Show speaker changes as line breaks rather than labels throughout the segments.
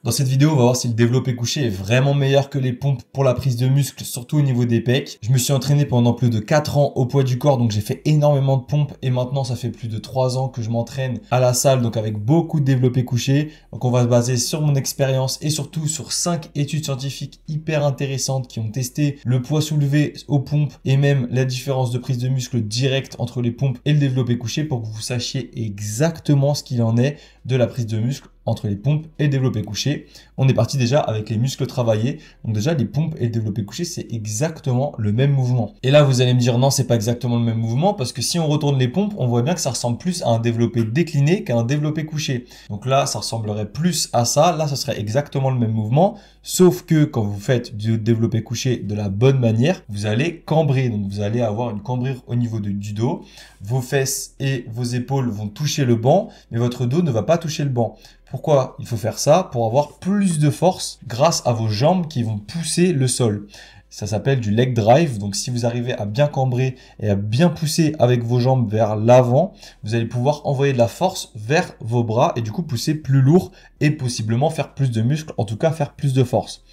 Dans cette vidéo, on va voir si le développé couché est vraiment meilleur que les pompes pour la prise de muscle, surtout au niveau des pecs. Je me suis entraîné pendant plus de 4 ans au poids du corps, donc j'ai fait énormément de pompes et maintenant ça fait plus de 3 ans que je m'entraîne à la salle, donc avec beaucoup de développé couché. Donc on va se baser sur mon expérience et surtout sur 5 études scientifiques hyper intéressantes qui ont testé le poids soulevé aux pompes et même la différence de prise de muscle directe entre les pompes et le développé couché pour que vous sachiez exactement ce qu'il en est de la prise de muscle entre les pompes et le développé couché. On est parti déjà avec les muscles travaillés. Donc déjà, les pompes et le développé couché, c'est exactement le même mouvement. Et là, vous allez me dire non, c'est pas exactement le même mouvement parce que si on retourne les pompes, on voit bien que ça ressemble plus à un développé décliné qu'à un développé couché. Donc là, ça ressemblerait plus à ça. Là, ça serait exactement le même mouvement. Sauf que quand vous faites du développé couché de la bonne manière, vous allez cambrer. Donc vous allez avoir une cambrure au niveau du dos. Vos fesses et vos épaules vont toucher le banc, mais votre dos ne va pas toucher le banc. Pourquoi il faut faire ça? Pour avoir plus de force grâce à vos jambes qui vont pousser le sol. Ça s'appelle du leg drive. Donc, si vous arrivez à bien cambrer et à bien pousser avec vos jambes vers l'avant, vous allez pouvoir envoyer de la force vers vos bras et du coup pousser plus lourd et possiblement faire plus de muscles, en tout cas faire plus de force.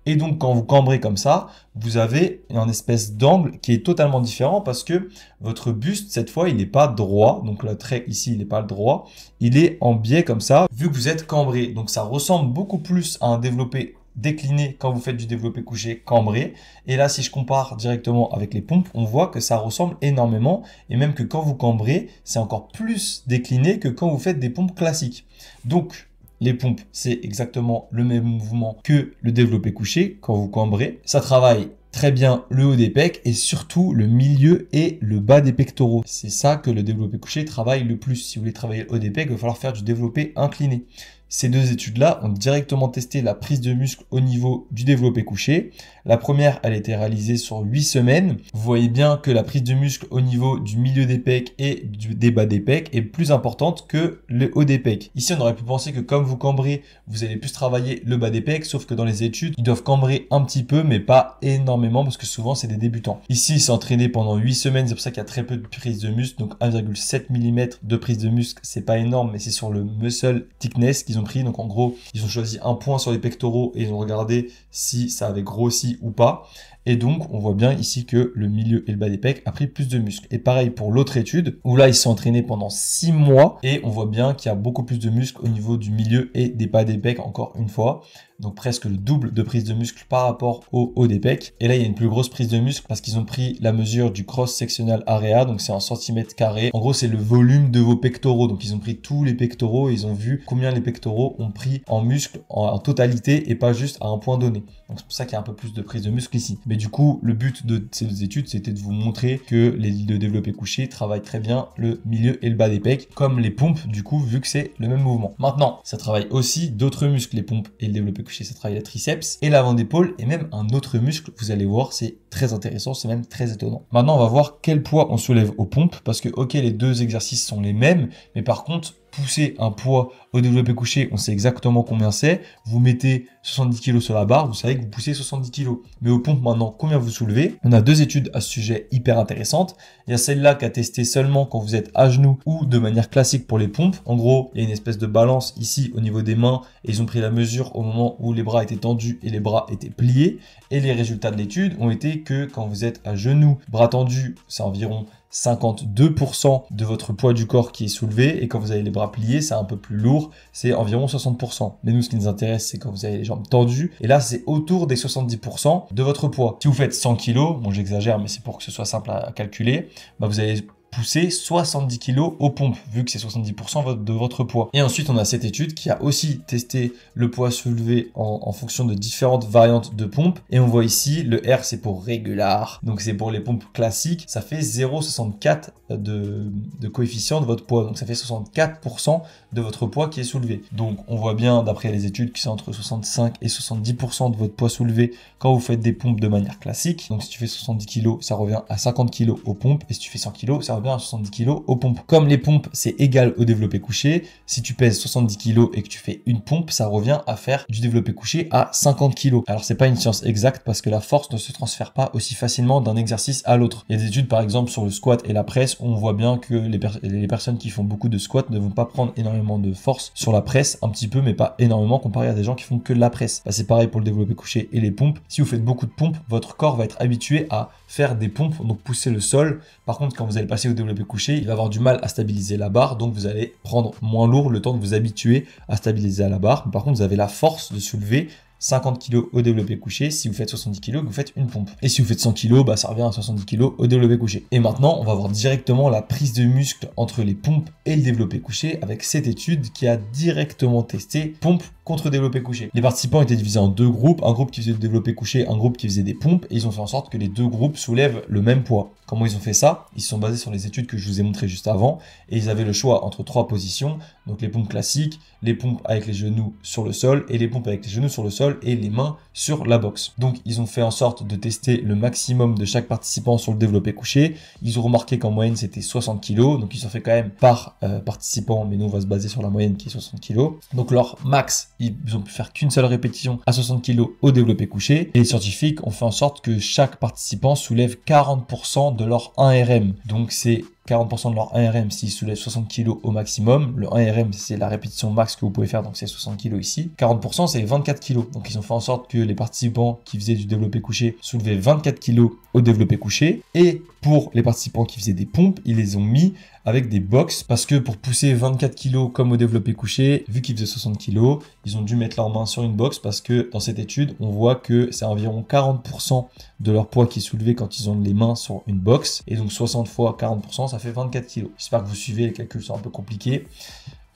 Et donc, quand vous cambrez comme ça, vous avez une espèce d'angle qui est totalement différent parce que votre buste, cette fois, il n'est pas droit. Donc, le trait ici, il n'est pas droit. Il est en biais comme ça, vu que vous êtes cambré. Donc, ça ressemble beaucoup plus à un développé décliné quand vous faites du développé couché cambré. Et là, si je compare directement avec les pompes, on voit que ça ressemble énormément. Et même que quand vous cambrez, c'est encore plus décliné que quand vous faites des pompes classiques. Donc, les pompes, c'est exactement le même mouvement que le développé couché quand vous cambrez. Ça travaille très bien le haut des pecs et surtout le milieu et le bas des pectoraux. C'est ça que le développé couché travaille le plus. Si vous voulez travailler le haut des pecs, il va falloir faire du développé incliné. Ces deux études-là ont directement testé la prise de muscle au niveau du développé couché. La première, elle a été réalisée sur 8 semaines. Vous voyez bien que la prise de muscle au niveau du milieu des pecs et des bas des pecs est plus importante que le haut des pecs. Ici, on aurait pu penser que comme vous cambrez, vous allez plus travailler le bas des pecs, sauf que dans les études, ils doivent cambrer un petit peu, mais pas énormément parce que souvent, c'est des débutants. Ici, ils s'est entraîné pendant 8 semaines, c'est pour ça qu'il y a très peu de prise de muscle, donc 1,7 mm de prise de muscle, c'est pas énorme, mais c'est sur le muscle thickness qu'ils ont pris. Donc en gros, ils ont choisi un point sur les pectoraux et ils ont regardé si ça avait grossi ou pas. Et donc, on voit bien ici que le milieu et le bas des pecs a pris plus de muscles. Et pareil pour l'autre étude, où là, ils se sont entraînés pendant 6 mois et on voit bien qu'il y a beaucoup plus de muscles au niveau du milieu et des bas des pecs, encore une fois. Donc presque le double de prise de muscle par rapport au haut des pecs. Et là, il y a une plus grosse prise de muscle parce qu'ils ont pris la mesure du cross-sectional area, donc c'est en centimètres carrés. En gros, c'est le volume de vos pectoraux. Donc ils ont pris tous les pectoraux et ils ont vu combien les pectoraux ont pris en muscle en totalité et pas juste à un point donné. Donc c'est pour ça qu'il y a un peu plus de prise de muscle ici. Mais du coup, le but de ces deux études, c'était de vous montrer que le développé couché travaille très bien le milieu et le bas des pecs, comme les pompes, du coup, vu que c'est le même mouvement. Maintenant, ça travaille aussi d'autres muscles, les pompes et le développé couché. Ça travaille les triceps et l'avant d'épaule et même un autre muscle. Vous allez voir, c'est très intéressant, c'est même très étonnant. Maintenant, on va voir quel poids on soulève aux pompes parce que, ok, les deux exercices sont les mêmes, mais par contre, pousser un poids au développé couché, on sait exactement combien c'est. Vous mettez 70 kg sur la barre, vous savez que vous poussez 70 kg. Mais aux pompes, maintenant, combien vous soulevez? On a deux études à ce sujet hyper intéressantes. Il y a celle-là qui a testé seulement quand vous êtes à genoux ou de manière classique pour les pompes. En gros, il y a une espèce de balance ici au niveau des mains et ils ont pris la mesure au moment où les bras étaient tendus et les bras étaient pliés. Et les résultats de l'étude ont été que quand vous êtes à genoux, bras tendus, c'est environ 52% de votre poids du corps qui est soulevé et quand vous avez les bras pliés, c'est un peu plus lourd, c'est environ 60%. Mais nous, ce qui nous intéresse, c'est quand vous avez les jambes tendues et là, c'est autour des 70% de votre poids. Si vous faites 100 kg, bon, j'exagère, mais c'est pour que ce soit simple à calculer, bah, vous allez pousser 70 kg aux pompes, vu que c'est 70% de votre poids. Et ensuite, on a cette étude qui a aussi testé le poids soulevé en fonction de différentes variantes de pompes. Et on voit ici, le R, c'est pour régular. Donc, c'est pour les pompes classiques. Ça fait 0,64 de coefficient de votre poids. Donc, ça fait 64% de votre poids qui est soulevé. Donc, on voit bien, d'après les études, que c'est entre 65 et 70% de votre poids soulevé quand vous faites des pompes de manière classique. Donc, si tu fais 70 kg, ça revient à 50 kg aux pompes. Et si tu fais 100 kg, ça revient à 70 kg aux pompes. Comme les pompes, c'est égal au développé couché, si tu pèses 70 kg et que tu fais une pompe, ça revient à faire du développé couché à 50 kg. Alors, c'est pas une science exacte parce que la force ne se transfère pas aussi facilement d'un exercice à l'autre. Il y a des études, par exemple, sur le squat et la presse, où on voit bien que les personnes qui font beaucoup de squat ne vont pas prendre énormément énormément de force sur la presse, un petit peu, mais pas énormément comparé à des gens qui font que de la presse. Bah, c'est pareil pour le développé couché et les pompes. Si vous faites beaucoup de pompes, votre corps va être habitué à faire des pompes, donc pousser le sol. Par contre, quand vous allez passer au développé couché, il va avoir du mal à stabiliser la barre, donc vous allez prendre moins lourd le temps de vous habituer à stabiliser à la barre. Par contre, vous avez la force de soulever 50 kg au développé couché si vous faites 70 kg, que vous faites une pompe. Et si vous faites 100 kg, bah, ça revient à 70 kg au développé couché. Et maintenant, on va voir directement la prise de muscle entre les pompes et le développé couché avec cette étude qui a directement testé pompe contre développé couché. Les participants étaient divisés en deux groupes, un groupe qui faisait du développé couché, un groupe qui faisait des pompes, et ils ont fait en sorte que les deux groupes soulèvent le même poids. Comment ils ont fait ça? Ils se sont basés sur les études que je vous ai montrées juste avant, et ils avaient le choix entre trois positions, donc les pompes classiques, les pompes avec les genoux sur le sol, et les pompes avec les genoux sur le sol et les mains sur la boxe. Donc ils ont fait en sorte de tester le maximum de chaque participant sur le développé couché. Ils ont remarqué qu'en moyenne c'était 60 kg, donc ils ont fait quand même par participant, mais nous on va se baser sur la moyenne qui est 60 kg. Donc leur max, ils ont pu faire qu'une seule répétition à 60 kg au développé couché, et les scientifiques ont fait en sorte que chaque participant soulève 40% de leur 1RM. Donc c'est 40% de leur 1RM s'ils soulèvent 60 kg au maximum. Le 1RM, c'est la répétition max que vous pouvez faire, donc c'est 60 kg ici. 40%, c'est 24 kg. Donc ils ont fait en sorte que les participants qui faisaient du développé couché soulevaient 24 kg au développé couché. Et pour les participants qui faisaient des pompes, ils les ont mis avec des box, parce que pour pousser 24 kg comme au développé couché, vu qu'ils faisaient 60 kg, ils ont dû mettre leurs mains sur une box, parce que dans cette étude, on voit que c'est environ 40% de leur poids qui est soulevé quand ils ont les mains sur une box. Et donc 60 fois 40%, ça fait 24 kg. J'espère que vous suivez, les calculs sont un peu compliqués.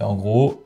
En gros,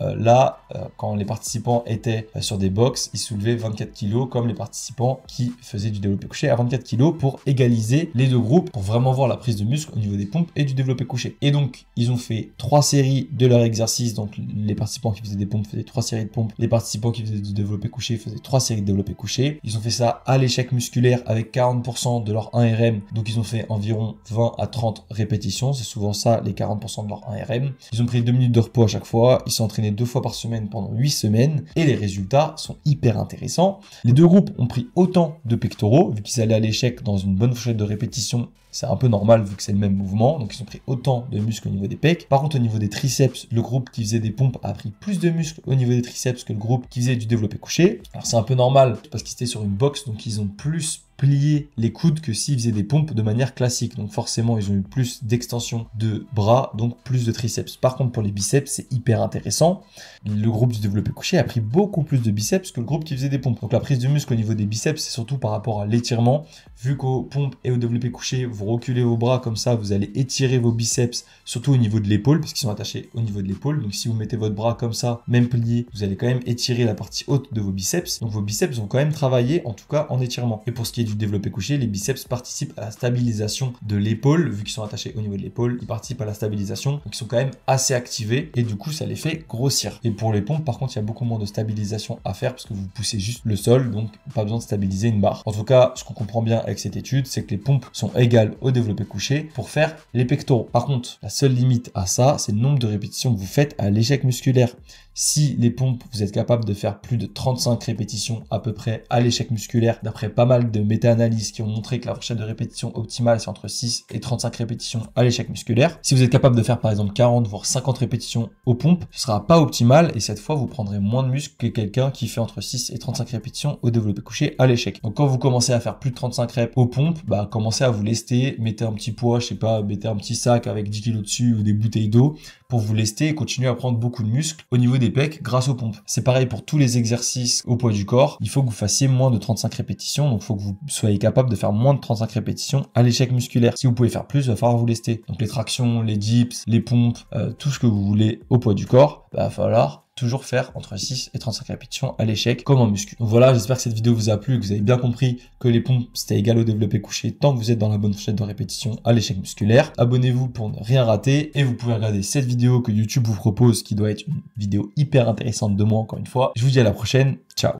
quand les participants étaient sur des box, ils soulevaient 24 kg comme les participants qui faisaient du développé couché à 24 kg pour égaliser les deux groupes, pour vraiment voir la prise de muscle au niveau des pompes et du développé couché. Et donc, ils ont fait 3 séries de leur exercice. Donc, les participants qui faisaient des pompes faisaient 3 séries de pompes. Les participants qui faisaient du développé couché faisaient 3 séries de développé couché. Ils ont fait ça à l'échec musculaire avec 40% de leur 1RM. Donc, ils ont fait environ 20 à 30 répétitions. C'est souvent ça, les 40% de leur 1RM. Ils ont pris 2 minutes de repos à chaque fois. Ils sont entraînés 2 fois par semaine pendant 8 semaines et les résultats sont hyper intéressants. Les deux groupes ont pris autant de pectoraux, vu qu'ils allaient à l'échec dans une bonne fourchette de répétition. C'est un peu normal vu que c'est le même mouvement, donc ils ont pris autant de muscles au niveau des pecs. Par contre, au niveau des triceps, le groupe qui faisait des pompes a pris plus de muscles au niveau des triceps que le groupe qui faisait du développé couché. Alors c'est un peu normal parce qu'ils étaient sur une box, donc ils ont plus plié les coudes que s'ils faisaient des pompes de manière classique. Donc forcément, ils ont eu plus d'extension de bras, donc plus de triceps. Par contre, pour les biceps, c'est hyper intéressant. Le groupe du développé couché a pris beaucoup plus de biceps que le groupe qui faisait des pompes. Donc la prise de muscle au niveau des biceps, c'est surtout par rapport à l'étirement. Vu qu'aux pompes et au développé couché, vous reculez vos bras comme ça, vous allez étirer vos biceps, surtout au niveau de l'épaule, puisqu'ils sont attachés au niveau de l'épaule. Donc si vous mettez votre bras comme ça, même plié, vous allez quand même étirer la partie haute de vos biceps. Donc vos biceps vont quand même travailler, en tout cas en étirement. Et pour ce qui est du développé couché, les biceps participent à la stabilisation de l'épaule, vu qu'ils sont attachés au niveau de l'épaule, ils participent à la stabilisation, donc ils sont quand même assez activés, et du coup ça les fait grossir. Et pour les pompes, par contre, il y a beaucoup moins de stabilisation à faire, parce que vous poussez juste le sol, donc pas besoin de stabiliser une barre. En tout cas, ce qu'on comprend bien avec cette étude, c'est que les pompes sont égales au développé couché pour faire les pectoraux. Par contre, la seule limite à ça, c'est le nombre de répétitions que vous faites à l'échec musculaire. Si les pompes, vous êtes capable de faire plus de 35 répétitions à peu près à l'échec musculaire, d'après pas mal de méta-analyses qui ont montré que la fourchette de répétition optimale, c'est entre 6 et 35 répétitions à l'échec musculaire. Si vous êtes capable de faire par exemple 40 voire 50 répétitions aux pompes, ce sera pas optimal et cette fois, vous prendrez moins de muscle que quelqu'un qui fait entre 6 et 35 répétitions au développé couché à l'échec. Donc quand vous commencez à faire plus de 35 reps aux pompes, bah commencez à vous lester, mettez un petit poids, je sais pas, mettez un petit sac avec 10 kg dessus ou des bouteilles d'eau pour vous lester et continuer à prendre beaucoup de muscles au niveau des pecs grâce aux pompes. C'est pareil pour tous les exercices au poids du corps. Il faut que vous fassiez moins de 35 répétitions. Donc, il faut que vous soyez capable de faire moins de 35 répétitions à l'échec musculaire. Si vous pouvez faire plus, il va falloir vous lester. Donc, les tractions, les dips, les pompes, tout ce que vous voulez au poids du corps, bah, il va falloir toujours faire entre 6 et 35 répétitions à l'échec comme en muscu. Donc voilà, j'espère que cette vidéo vous a plu, que vous avez bien compris que les pompes c'était égal au développé couché tant que vous êtes dans la bonne fourchette de répétition à l'échec musculaire. Abonnez-vous pour ne rien rater et vous pouvez regarder cette vidéo que YouTube vous propose qui doit être une vidéo hyper intéressante de moi encore une fois. Je vous dis à la prochaine, ciao.